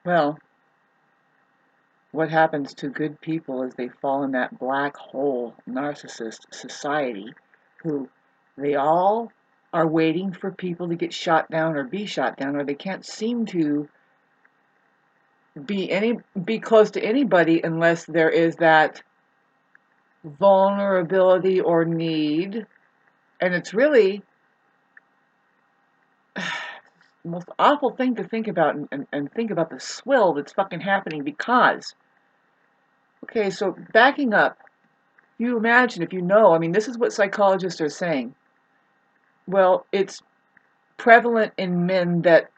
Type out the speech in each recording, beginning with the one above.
Well, what happens to good people is they fall in that black hole narcissist society who they all are waiting for people to get shot down or be shot down, or they can't seem to be close to anybody unless there is that vulnerability or need. And it's really the most awful thing to think about, and think about the swill that's fucking happening because, okay, so backing up, you imagine, if you know, I mean, this is what psychologists are saying. Well, it's prevalent in men that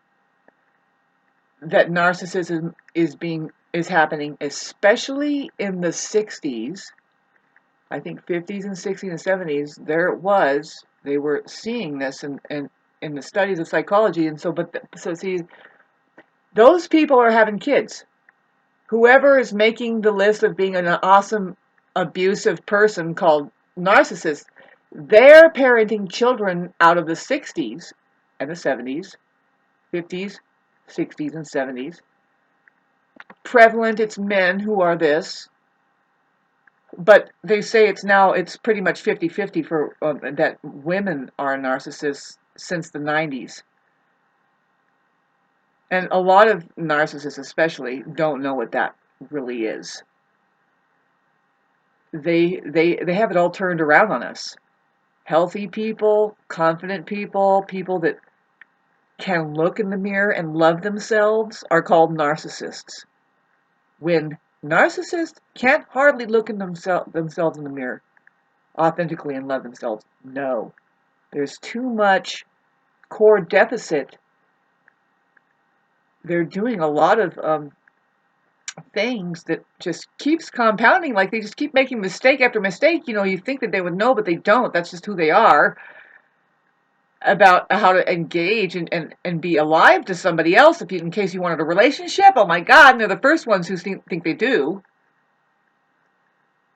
narcissism is happening, especially in the 60s. I think 50s and 60s and 70s, there it was. They were seeing this in the studies of psychology, and so see, those people are having kids. Whoever is making the list of being an awesome abusive person called narcissist, they're parenting children out of the 60s and the 70s, 50s, 60s, and 70s. Prevalent, it's men who are this, but they say it's pretty much 50-50 for that women are narcissists since the 90s. And a lot of narcissists especially don't know what that really is. They have it all turned around on us. Healthy people, confident people, people that can look in the mirror and love themselves are called narcissists. When narcissists can't hardly look in themselves in the mirror authentically and love themselves. No. There's too much core deficit. They're doing a lot of things that just keeps compounding. Like they just keep making mistake after mistake. You know, you think that they would know, but they don't. That's just who they are. About how to engage and be alive to somebody else in case you wanted a relationship. Oh my God, and they're the first ones who think they do.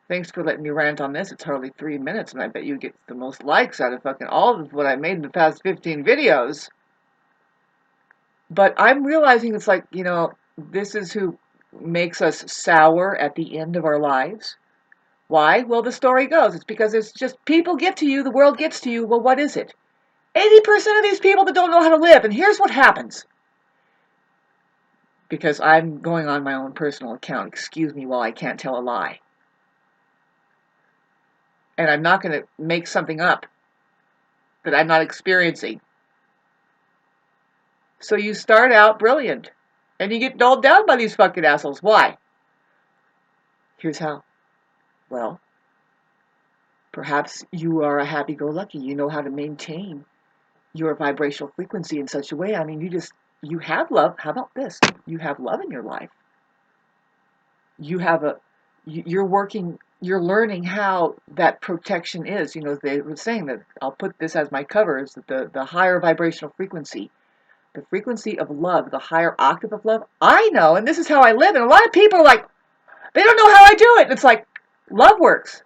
Thanks for letting me rant on this. It's hardly 3 minutes, and I bet you get the most likes out of fucking all of what I made in the past 15 videos. But I'm realizing it's like, you know, this is who makes us sour at the end of our lives. Why? Well, the story goes, it's because it's just people get to you, the world gets to you. Well, what is it? 80% of these people that don't know how to live. And here's what happens. Because I'm going on my own personal account. Excuse me while I can't tell a lie. And I'm not going to make something up that I'm not experiencing. So you start out brilliant. And you get dulled down by these fucking assholes. Why? Here's how. Well, perhaps you are a happy-go-lucky. You know how to maintain your vibrational frequency in such a way. I mean, you have love. How about this? You have love in your life. You're learning how that protection is. You know, they were saying that, I'll put this as my cover, is that the higher vibrational frequency, the frequency of love, the higher octave of love. I know, and this is how I live. And a lot of people are like, they don't know how I do it. And it's like, love works.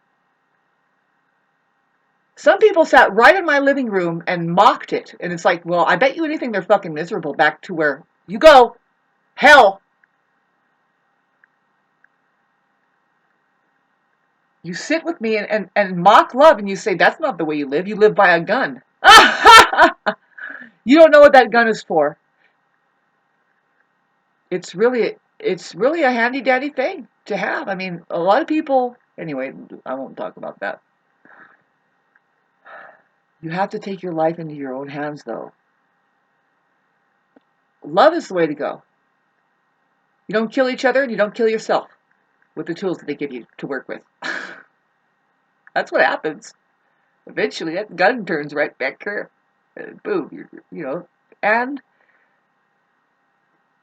Some people sat right in my living room and mocked it. And it's like, well, I bet you anything they're fucking miserable back to where you go. Hell. You sit with me and mock love and you say, that's not the way you live. You live by a gun. You don't know what that gun is for. It's really a handy dandy thing to have. I mean, a lot of people, anyway, I won't talk about that. You have to take your life into your own hands, though. Love is the way to go. You don't kill each other and you don't kill yourself with the tools that they give you to work with. That's what happens. Eventually, that gun turns right back here. Boom, you know. And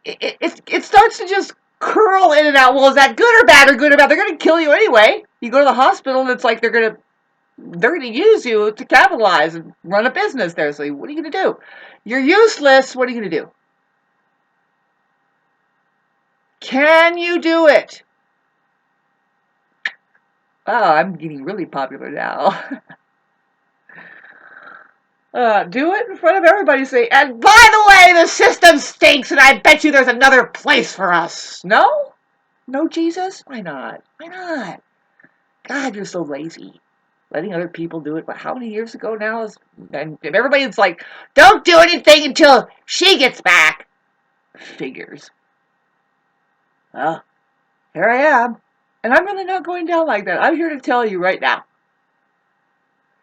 it starts to just curl in and out. Well, is that good or bad or good or bad? They're going to kill you anyway. You go to the hospital and it's like they're going to use you to capitalize and run a business there. So what are you going to do? You're useless. What are you going to do? Can you do it? Oh, I'm getting really popular now. Do it in front of everybody. Say, and by the way, the system system stinks, and I bet you there's another place for us. No? No, Jesus? Why not? Why not? God, you're so lazy. Letting other people do it. But how many years ago now is, and everybody's like, don't do anything until she gets back. Figures. Well, here I am. And I'm really not going down like that. I'm here to tell you right now.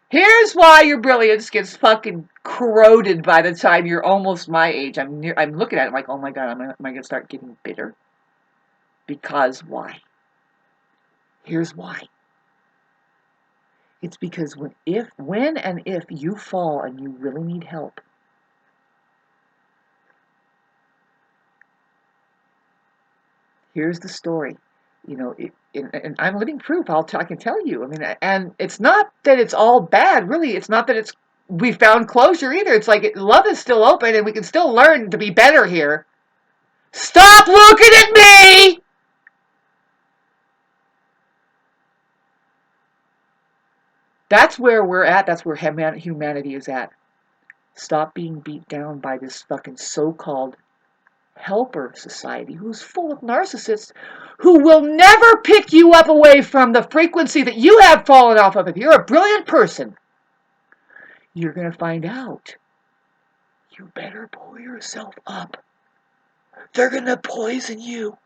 Here's why your brilliance gets fucking corroded by the time you're almost my age. I'm looking at it like, oh my God, am I going to start getting bitter? Because why? Here's why. It's because when and if you fall and you really need help, here's the story. You know, and I'm living proof. I can tell you. I mean, and it's not that it's all bad. Really, it's not that we found closure either. It's like love is still open, and we can still learn to be better here. Stop looking at me! That's where we're at. That's where humanity is at. Stop being beat down by this fucking so-called helper society who's full of narcissists who will never pick you up away from the frequency that you have fallen off of. If you're a brilliant person, you're going to find out. You better pull yourself up. They're going to poison you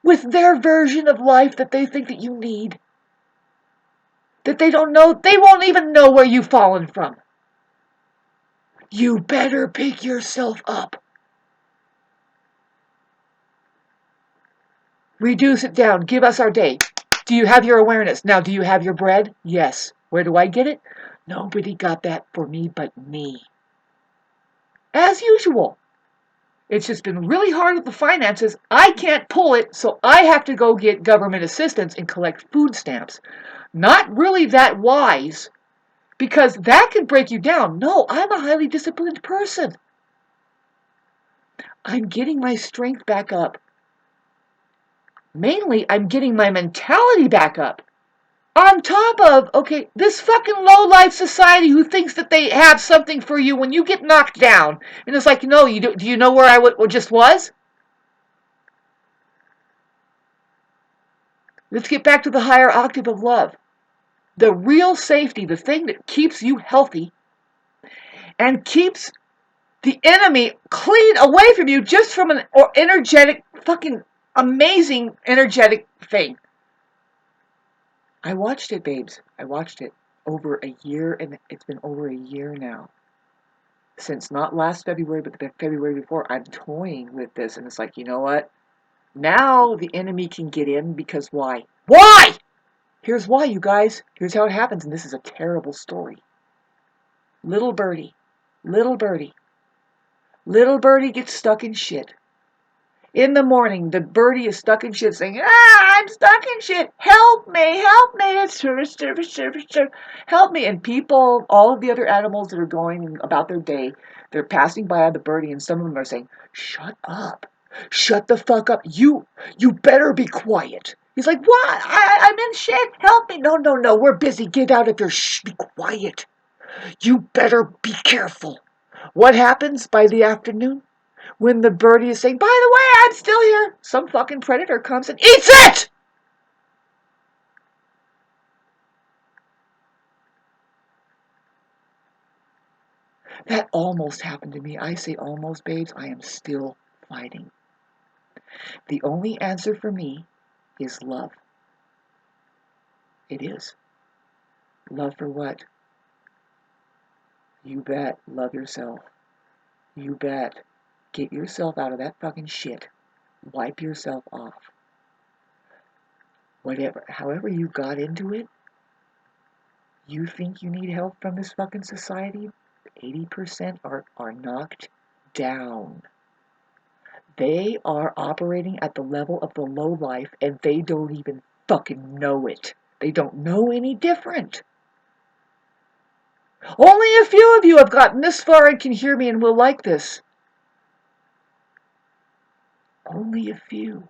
with their version of life that they think that you need. That they don't know, they won't even know where you've fallen from. You better pick yourself up. Reduce it down. Give us our day. Do you have your awareness? Now, do you have your bread? Yes. Where do I get it? Nobody got that for me but me. As usual. It's just been really hard with the finances. I can't pull it, so I have to go get government assistance and collect food stamps. Not really that wise, because that can break you down. No, I'm a highly disciplined person. I'm getting my strength back up. Mainly, I'm getting my mentality back up. On top of, okay, this fucking low-life society who thinks that they have something for you when you get knocked down. And it's like, no, do you know where I just was? Let's get back to the higher octave of love. The real safety, the thing that keeps you healthy and keeps the enemy clean away from you just from an energetic, fucking amazing energetic thing. I watched it, babes. I watched it over a year, and it's been over a year now. Since not last February, but the February before, I'm toying with this, and it's like, you know what? Now the enemy can get in because why? Why? Here's why, you guys. Here's how it happens, and this is a terrible story. Little birdie, little birdie, little birdie gets stuck in shit. In the morning, the birdie is stuck in shit saying, I'm stuck in shit. Help me, it's service, help me. And people, all of the other animals that are going about their day, they're passing by the birdie, and some of them are saying, shut up. Shut the fuck up. You better be quiet. He's like, what? I'm in shit. Help me. No. We're busy. Get out of here. Shh, be quiet. You better be careful. What happens by the afternoon? When the birdie is saying, by the way, I'm still here, some fucking predator comes and eats it! That almost happened to me. I say almost, babes. I am still fighting. The only answer for me is love. It is. Love for what? You bet. Love yourself. You bet. Get yourself out of that fucking shit. Wipe yourself off. Whatever. However you got into it, you think you need help from this fucking society? 80% are knocked down. They are operating at the level of the low life, and they don't even fucking know it. They don't know any different. Only a few of you have gotten this far and can hear me and will like this. Only a few.